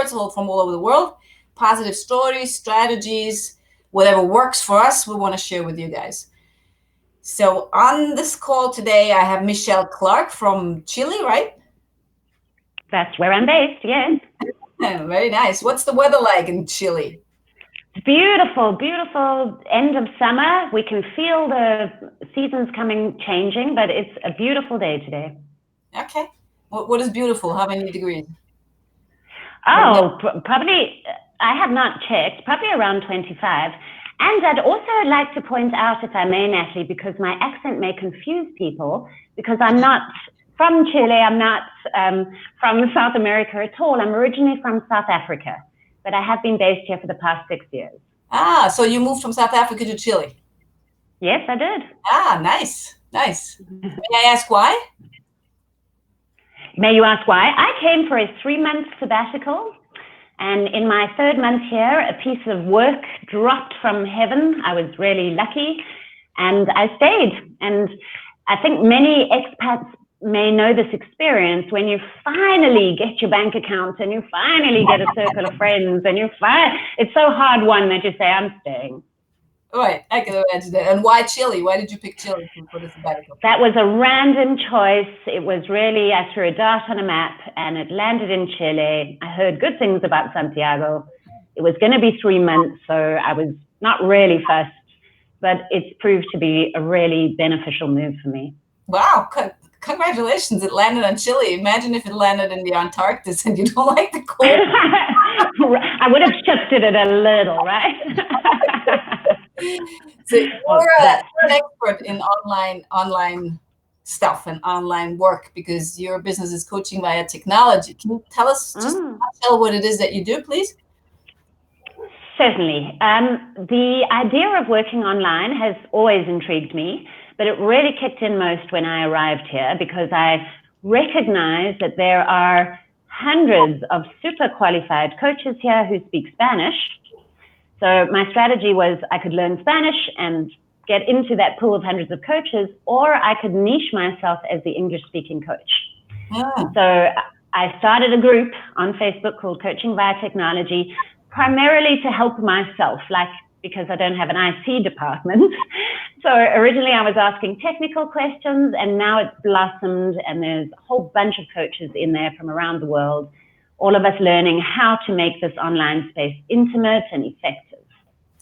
experts from all over the world, positive stories, strategies, whatever works for us, we want to share with you guys. So on this call today, I have Michelle Clarke from Chile, right? That's where I'm based, yes. Very nice. What's the weather like in Chile? Beautiful, beautiful end of summer. We can feel the seasons changing, but it's a beautiful day today. Okay. What is beautiful? How many degrees? Oh, probably, I have not checked, probably around 25. And I'd also like to point out, if I may, Natalie, because my accent may confuse people, because I'm not from Chile, I'm not from South America at all. I'm originally from South Africa, but I have been based here for the past 6 years. Ah, so you moved from South Africa to Chile? Yes, I did. Ah, nice, nice. May I ask why? May you ask why? I came for a 3-month sabbatical, and in my 3rd month here, a piece of work dropped from heaven. I was really lucky, and I stayed. And I think many expats may know this experience when you finally get your bank account and you finally get a circle of friends and it's so hard won that you say, I'm staying. Right, I can imagine that. And why Chile? Why did you pick Chile for the sabbatical? That was a random choice. It was really, I threw a dart on a map and it landed in Chile. I heard good things about Santiago. It was going to be 3 months, so I was not really fussed, but it's proved to be a really beneficial move for me. Wow, congratulations, it landed on Chile. Imagine if it landed in the Antarctic and you don't like the cold. I would have shifted it a little, right? So you're an expert in online stuff and online work because your business is coaching via technology. Can you tell us just what it is that you do, please? Certainly. The idea of working online has always intrigued me, but it really kicked in most when I arrived here because I recognized that there are hundreds of super qualified coaches here who speak Spanish. So my strategy was I could learn Spanish and get into that pool of hundreds of coaches, or I could niche myself as the English-speaking coach. So I started a group on Facebook called Coaching via Technology, primarily to help myself, because I don't have an IT department. So originally I was asking technical questions, and now it's blossomed, and there's a whole bunch of coaches in there from around the world, all of us learning how to make this online space intimate and effective.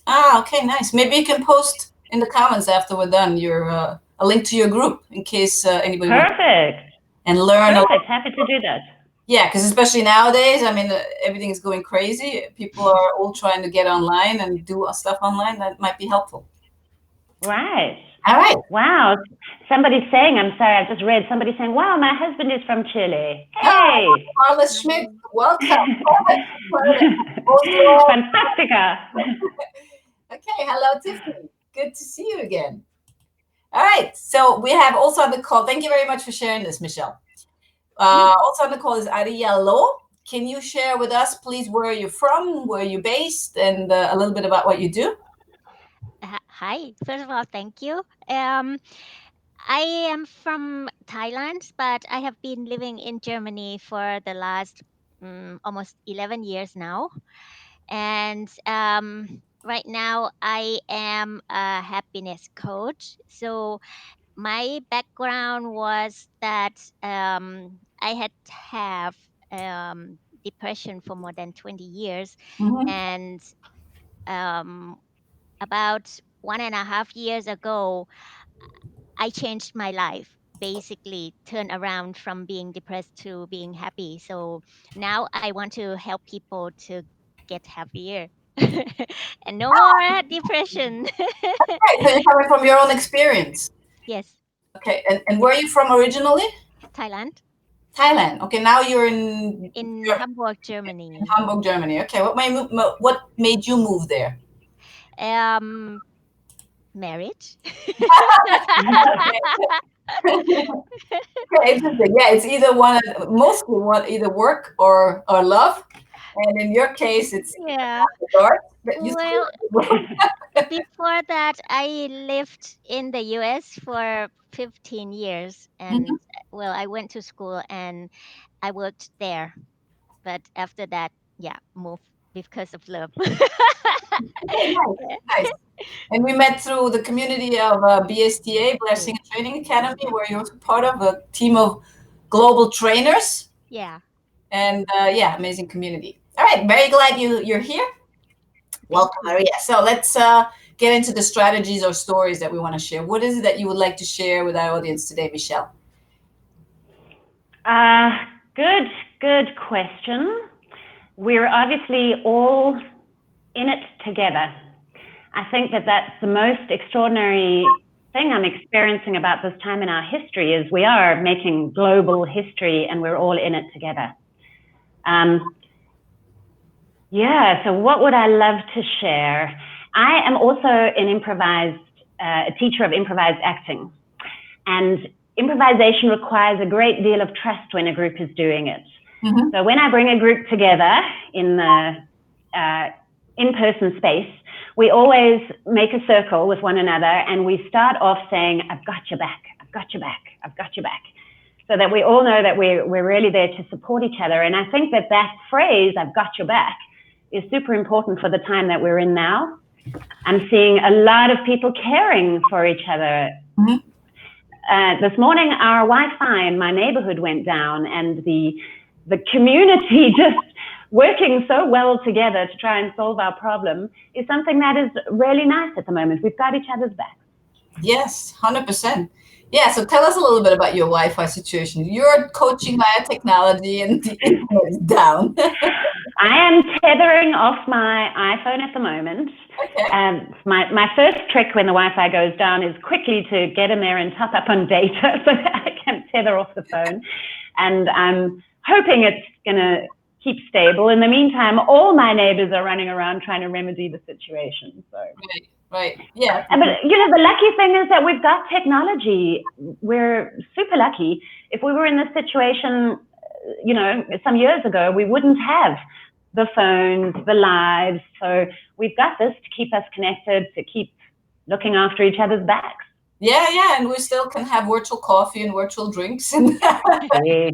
Ah, okay, nice. Maybe you can post in the comments after we're done a link to your group in case anybody Perfect. And learn. Perfect. Happy to do that. Yeah, because especially nowadays, I mean, everything is going crazy. People are all trying to get online and do stuff online. That might be helpful. Right. All right. Wow. Somebody's saying, I'm sorry, I just read somebody saying, wow, my husband is from Chile. Hey. Oh, Carla Schmidt, welcome. Fantastica. Okay, hello, Tiffany. Good to see you again. All right, so we have also on the call, thank you very much for sharing this, Michelle. Also on the call is Ariya. Can you share with us, please, where you're from, where you're based, and a little bit about what you do? Hi. First of all, thank you. I am from Thailand, but I have been living in Germany for the last almost 11 years now. And right now, I am a happiness coach. So my background was that I had have depression for more than 20 years. And about 1.5 years ago, I changed my life, basically turned around from being depressed to being happy. So now I want to help people to get happier and no more depression. Okay, so you're coming from your own experience. Yes. Okay, and where are you from originally? Thailand. Thailand. Okay, now you're in Hamburg, Germany. In Hamburg, Germany. Okay, what made you move there? Marriage. Okay, interesting. Yeah, it's either work or love, and in your case, it's Well, before that, I lived in the US for 15 years, and I went to school and I worked there. But after that, yeah, move because of love. Okay, nice, nice. And we met through the community of BSTA, Blessing and Training Academy, where you're part of a team of global trainers. Yeah, And yeah, amazing community. All right, very glad you're here. thank Welcome, you. Maria. So let's get into the strategies or stories that we want to share. What is it that you would like to share with our audience today, Michelle? Good question. We're obviously all in it together. I think that that's the most extraordinary thing I'm experiencing about this time in our history is we are making global history and we're all in it together. Yeah, so what would I love to share? I am also a teacher of improvised acting. And improvisation requires a great deal of trust when a group is doing it. Mm-hmm. So when I bring a group together in the in-person space, we always make a circle with one another and we start off saying, I've got your back, I've got your back, I've got your back. So that we all know that we're really there to support each other. And I think that phrase, I've got your back, is super important for the time that we're in now. I'm seeing a lot of people caring for each other. Mm-hmm. This morning, our Wi-Fi in my neighborhood went down and the community just working so well together to try and solve our problem is something that is really nice at the moment. We've got each other's back. Yes, 100%. Yeah, so tell us a little bit about your Wi-Fi situation. You're coaching via technology and the internet is down. I am tethering off my iPhone at the moment. Okay. My first trick when the Wi-Fi goes down is quickly to get in there and top up on data so that I can tether off the phone. And I'm hoping it's going to keep stable. In the meantime, all my neighbors are running around trying to remedy the situation. So. Right. Yeah. But the lucky thing is that we've got technology. We're super lucky. If we were in this situation, some years ago, we wouldn't have the phones, the lives. So we've got this to keep us connected, to keep looking after each other's backs. Yeah, and we still can have virtual coffee and virtual drinks. And yeah,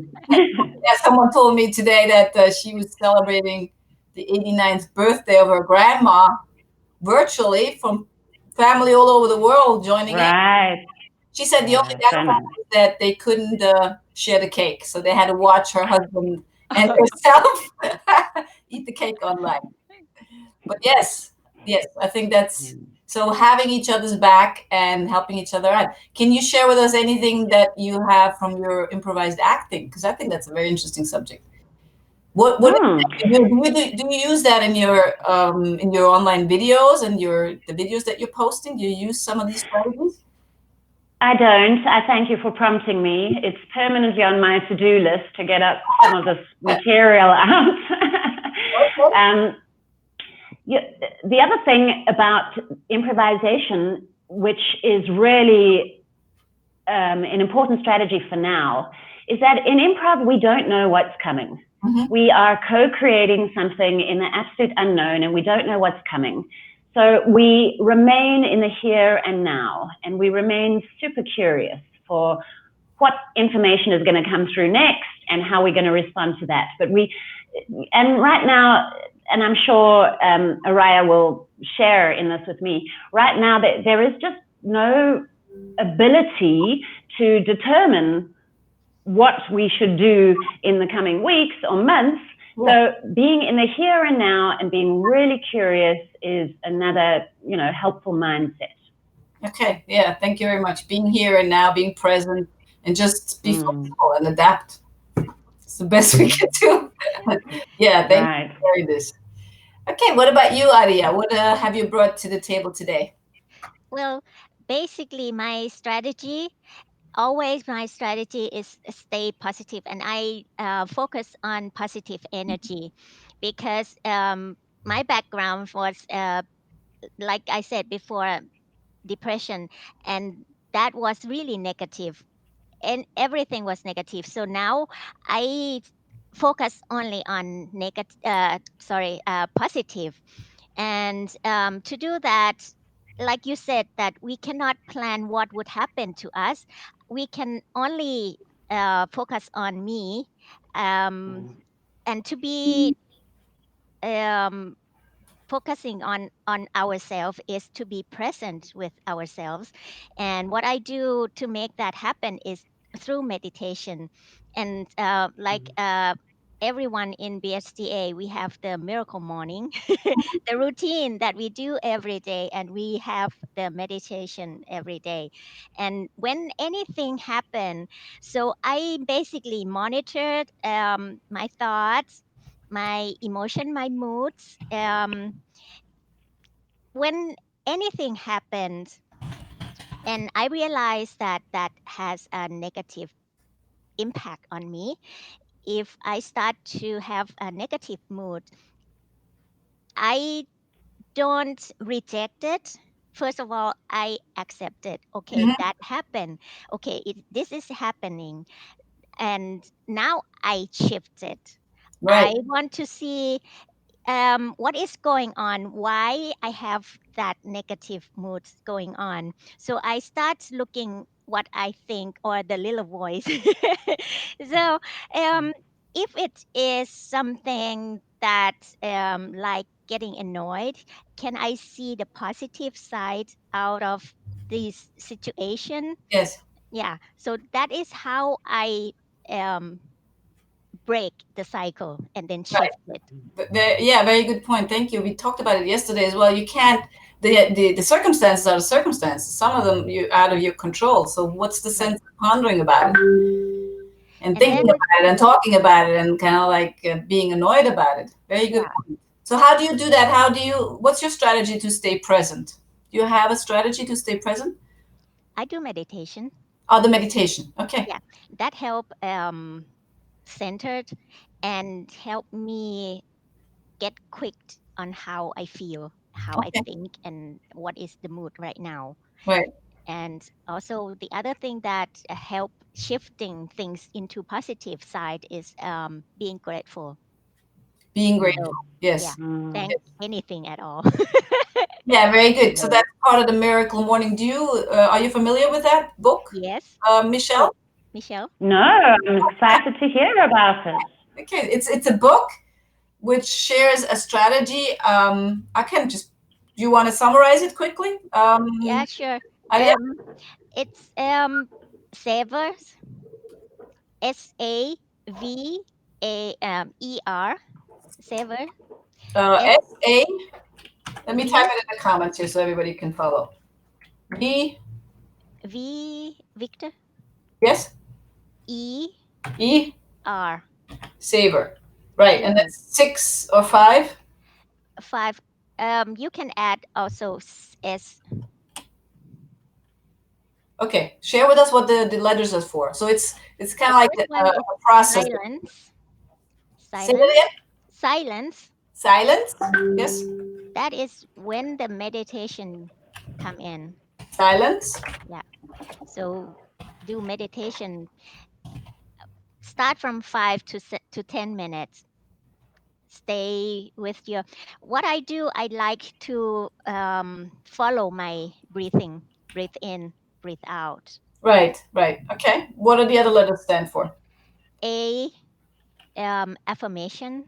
someone told me today that she was celebrating the 89th birthday of her grandma virtually from family all over the world joining in. She said the only downside is that they couldn't share the cake, so they had to watch her husband and herself eat the cake online. But yes, I think that's so having each other's back and helping each other out. Can you share with us anything that you have from your improvised acting? Because I think that's a very interesting subject. What do you use that in your online videos and the videos that you're posting? Do you use some of these strategies? I don't. I thank you for prompting me. It's permanently on my to-do list to get up some of this material out. The other thing about improvisation, which is really an important strategy for now, is that in improv, we don't know what's coming. Mm-hmm. We are co-creating something in the absolute unknown and we don't know what's coming. So we remain in the here and now, and we remain super curious for what information is going to come through next and how we're going to respond to that. And right now, and I'm sure Ariya will share in this with me, right now there is just no ability to determine what we should do in the coming weeks or months. So being in the here and now and being really curious is another, helpful mindset. Okay. Yeah. Thank you very much. Being here and now, being present, and just be flexible and adapt. It's the best we can do. Yeah. Thank you for sharing this. Okay. What about you, Ariya? What have you brought to the table today? Well, basically, my strategy is stay positive, and I focus on positive energy because my background was, like I said before, depression, and that was really negative, and everything was negative. So now I focus only on positive, and to do that, like you said, that we cannot plan what would happen to us. We can only focus on me, and to be um, focusing on ourselves is to be present with ourselves. And what I do to make that happen is through meditation. And everyone in BSTA, we have the miracle morning, the routine that we do every day, and we have the meditation every day. And when anything happen, so I basically monitored my thoughts, my emotion, my moods. When anything happens and I realize that that has a negative impact on me, if I start to have a negative mood, I don't reject it. First of all, I accept it. Okay, Mhm. that happened. Okay, this is happening. And now I shift it. Right. I want to see what is going on, why I have that negative moods going on. So I start looking what I think or the little voice. So if it is something that like getting annoyed, can I see the positive side out of this situation? Yes. Yeah, so that is how I um, break the cycle and then Right. shift it. Yeah, very good point. Thank you. We talked about it yesterday as well. You can't. The circumstances are the circumstances. Some of them you out of your control. So what's the Right. sense of pondering about it and And thinking then about it and talking about it and kind of like being annoyed about it? Very good yeah, point. So how do you do that? How do you? What's your strategy to stay present? Do you have a strategy to stay present? I do meditation. Oh, the meditation. Okay. Yeah, that help centered and help me get quick on how I feel, how I Okay. think, and what is the mood right now. Right. And also the other thing that help shifting things into positive side is being grateful. Being So grateful. yeah, Yes. thank anything at all. Yeah, very good. So So, that's part of the Miracle Morning. Are you familiar with that book, yes. Oh, Michelle? Michelle. No, I'm excited to hear about it. Okay, it's a book which shares a strategy. I can just. Do you want to summarize it quickly? Yeah, sure. Ariya? Um, it's savers. SAVER. Saver. S S A. Let me type V it in the comments here so everybody can follow. B. V Victor. Yes. E E. R. Saver. Right, and Saver. that's 6 or 5. 5. You can add also S. Okay, share with us what the letters are for. So it's kind The of like first one is a process. silence. Say that Silence. again. Silence. Silence. Yes. That is when the meditation come in. Silence. Yeah. So do meditation. Start from 5 to 10 minutes. Stay with your. What I do, I like to follow my breathing. Breathe in, breathe out. Right, right. Okay. What do the other letters stand for? A affirmation.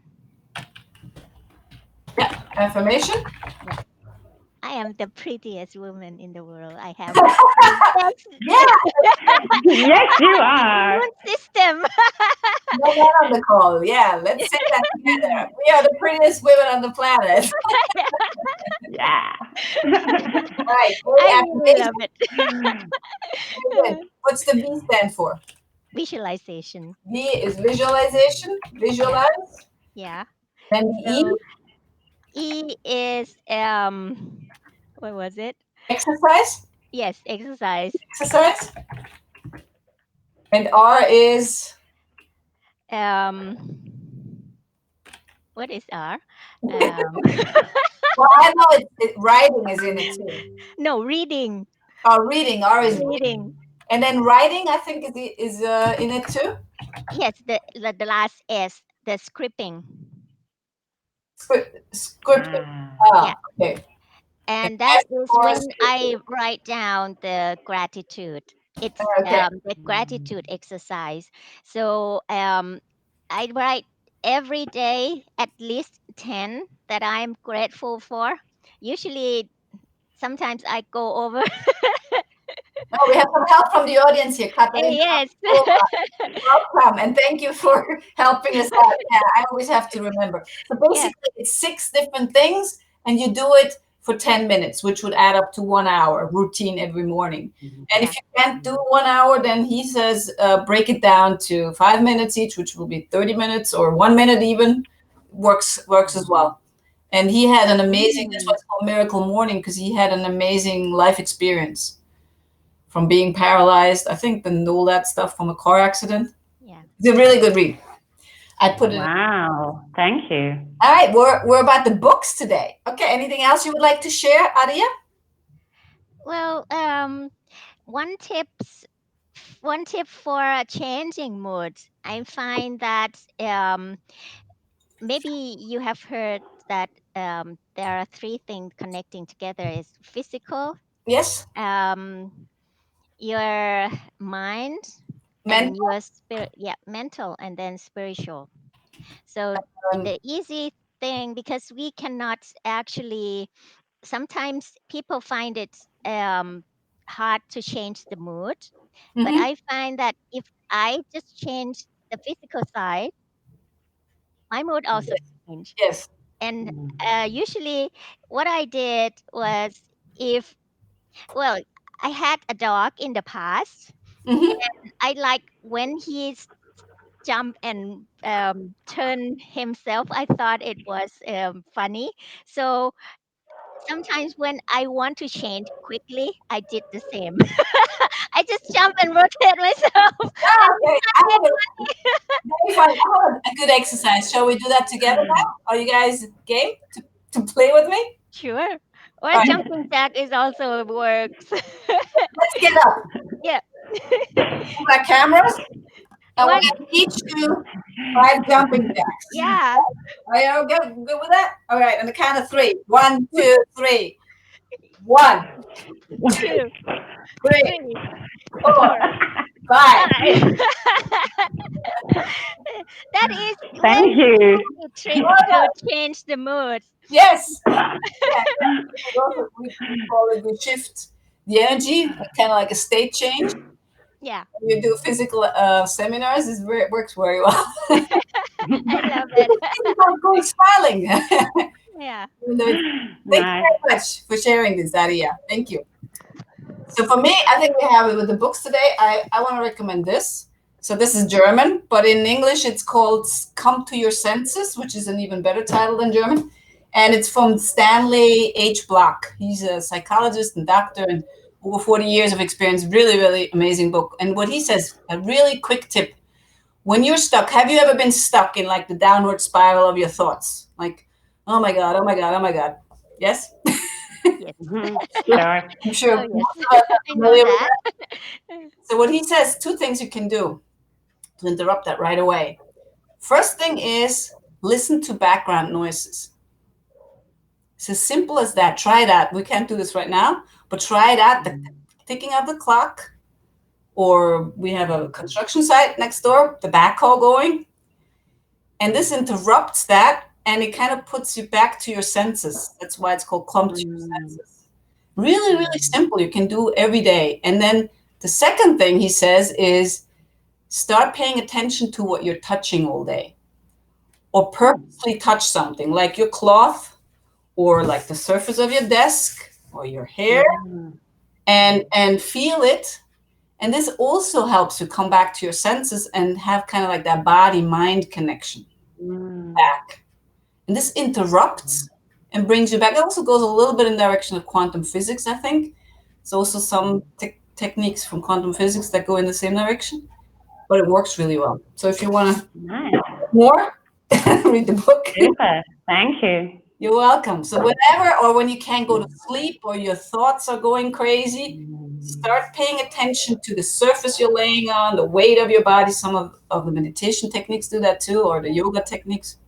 Yeah. Affirmation. Yeah, I am the prettiest woman in the world. I have the best Yeah. Yes, you are. immune system. No man on the call. Yeah. Let's say that together. We are the prettiest women on the planet. Yeah. Right. I A, really love affirmation. it. Very good. What's the V stand for? Visualization. V is visualization. Yeah, Visualize. yeah. Then the E, So E is what was it? exercise. Yes, exercise. Exercise. And R is Um, what is R? well, Um, I know writing is in it too. no, reading. Reading. R is reading. Reading. And then writing, I think, is in it too. Yes, the last S, the scripting. Scripting. Ah. Yeah. Okay. And And that S is for when I scripting. write down the gratitude. It's Okay. the gratitude exercise. So I write. every day at least 10 that I'm grateful for. Usually, sometimes I go over. Oh, we have some help from the audience here, Katarina. Yes. Welcome, and thank you for helping us out. Yeah, I always have to remember. So Yeah. basically, it's 6 different things, and you do it for 10 minutes, which would add up to 1 hour routine every morning. And if you can't do 1 hour, then he says break it down to 5 minutes each, which will be 30 minutes or 1 minute even. Works as well. And he had an amazing. That's why it's called Miracle Morning, because he had an amazing life experience from being paralyzed, I think, and all that stuff from a car accident. Yeah. It's a really good read. I put it. Wow, thank you. All right, we're about the books today. Okay, anything else you would like to share, Ariya? Well, one tips one tip for changing moods. I find that maybe you have heard that there are three things connecting together: is physical, Yes. your mind, and Mental. your spirit. Yeah, mental, and then spiritual. So Um, the easy thing, because we cannot actually, sometimes people find it hard to change the mood, but mhm. I find that if I just change the physical side, my mood also change. Yes. And usually what I did was, if, well, I had a dog in the past, Hmm. I like when he jump and turn himself, I thought it was funny. So sometimes when I want to change quickly, I did the same. I just jump and rotate myself Ah, and okay. I find it have funny. very fun. I have a good exercise. Shall we do that together now? Are you guys game to play with me? Sure. Or All right. jumping jack is also works. Let's get up. Yeah. Move our cameras. I want One. to teach you 5 jumping jacks. Yeah. Are you good with that? All right. On the count of 3. 1, 2, 3. 1, Two. 3, Three. 4, Four. 5. Five. That is Thank very you. easy trick to change the mood. Yes. Yeah. We call it, we shift the energy, kind of like a state change. Yeah. You do physical seminars, it works very well. I love it. I'm going smiling. Yeah. Even though thank you Nice. very much for sharing this, Ariya. Thank you. So for me, I think we have it with the books today. I want to recommend this. So this is German, but in English it's called Come to Your Senses, which is an even better title than German. And it's from Stanley H. Block. He's a psychologist and doctor and over 40 years of experience. Really, really amazing book. And what he says, a really quick tip. When you're stuck, have you ever been stuck in like the downward spiral of your thoughts? Like, oh my God, oh my God, oh my God. Yes? Yes. Sure. I'm sure Oh, yes. most of us are I know familiar with that. that. So what he says, 2 things you can do to interrupt that right away. First thing is listen to background noises. It's as simple as that. Try that. We can't do this right now, but try that. The ticking of the clock, or we have a construction site next door, the backhoe going, and this interrupts that, and it kind of puts you back to your senses. That's why it's called come to your senses. Really, really simple. You can do every day. And then the second thing he says is start paying attention to what you're touching all day, or purposely touch something like your cloth or like the surface of your desk or your hair, and feel it. And this also helps you come back to your senses and have kind of like that body mind connection back. And this interrupts and brings you back. It also goes a little bit in the direction of quantum physics, I think. There's also some techniques from quantum physics that go in the same direction, but it works really well. So if you want to Nice. more, read the book. Super. Thank you. You're welcome. So whenever, or when you can't go to sleep or your thoughts are going crazy, start paying attention to the surface you're laying on, the weight of your body. Some of the meditation techniques do that too, or the yoga techniques.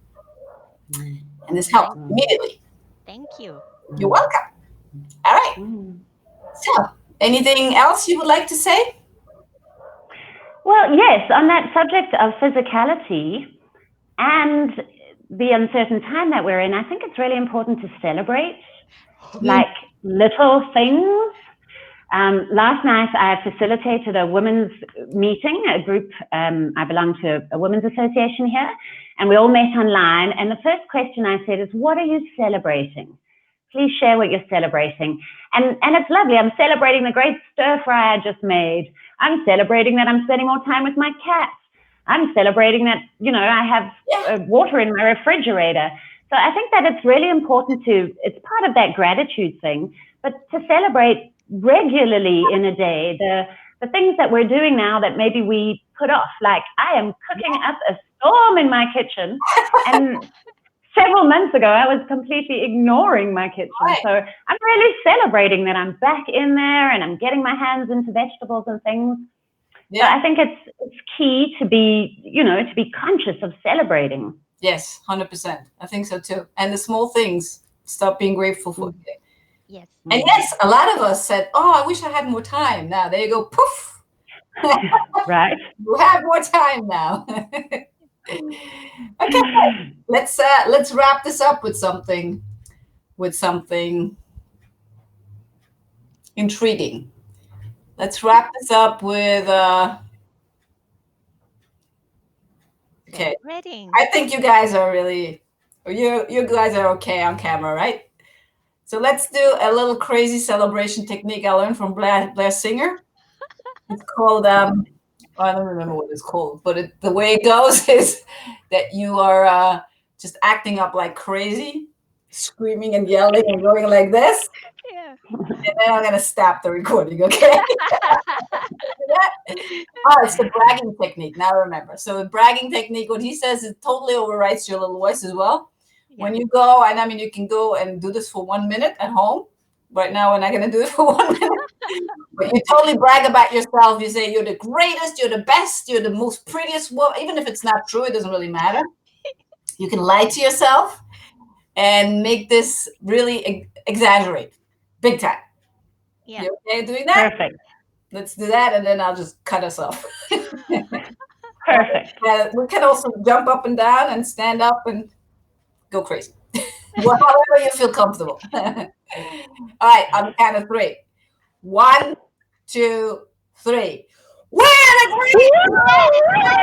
And this helps immediately. Thank you. You're welcome. All right. So anything else you would like to say? Well, yes, on that subject of physicality, and the uncertain time that we're in, I think it's really important to celebrate like little things. Last night I facilitated a women's meeting, a group, I belong to a women's association here, and we all met online. And the first question I said is, what are you celebrating? Please share what you're celebrating. And it's lovely. I'm celebrating the great stir fry I just made. I'm celebrating that I'm spending more time with my cat. I'm celebrating that, I have water in my refrigerator. So I think that it's really important it's part of that gratitude thing, but to celebrate regularly in a day, the things that we're doing now that maybe we put off, like I am cooking up a storm in my kitchen, and several months ago I was completely ignoring my kitchen. Right. So I'm really celebrating that I'm back in there and I'm getting my hands into vegetables and things. Yeah. So I think it's key to be, to be conscious of celebrating. Yes, 100%. I think so too. And the small things, stop being grateful for. Yes. And yes, a lot of us said, "Oh, I wish I had more time." Now there you go, poof. Right. You have more time now. Okay, let's wrap this up with something intriguing. Let's wrap this up with okay. I think you guys are you guys are okay on camera, right? So let's do a little crazy celebration technique I learned from Blair Singer. It's called I don't remember what it's called, but the way it goes is that you are just acting up like crazy, screaming and yelling and going like this. Yeah. And then I'm going to stop the recording, okay? It's the bragging technique. Now remember. So the bragging technique, what he says, it totally overwrites your little voice as well. Yeah. When you go, and I mean, you can go and do this for 1 minute at home. Right now, we're not going to do it for 1 minute. But you totally brag about yourself. You say you're the greatest, you're the best, you're the most prettiest woman. Even if it's not true, it doesn't really matter. You can lie to yourself and make this really exaggerate. Big time. Yeah. You okay doing that? Perfect. Let's do that, and then I'll just cut us off. Perfect. We can also jump up and down and stand up and go crazy. However you feel comfortable. All right, on the count of 3. 1, 2, 3. We're the greatest!